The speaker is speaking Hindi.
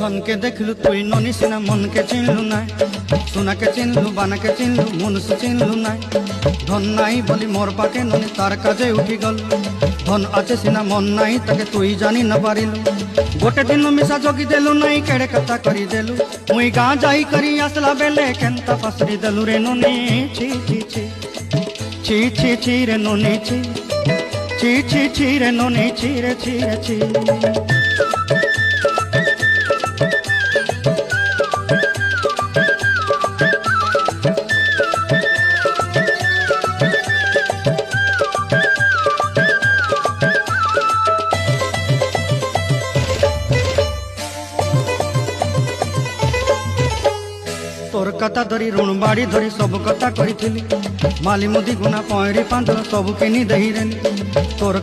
धन के देखलु तुई ननी सिना मन के चिन्हलु ना सुना के चिन्हलु बाना के चिन्हलु मुनुष चिन्हलु ना धन नाई बोली मोर पाके ननी तार काजे उठी गल धन आचे सिना मन नाई ताके तुई जानी न पारिलु गोटे दिन मिसा जोगी देलु नाई केड़े कथा करी देलु मुई गाँ जाई करी आसला बेले केंता पसरी देलु रे ननी छी छी छी छी छी छी रे ननी छी छी छी छी रे ननी छी रे छी रे छी तोर कथा धरी ऋण बाड़ी धरी सब कथा करी माली मुदी गुना पॉइरी पांच सब किनी दही तोर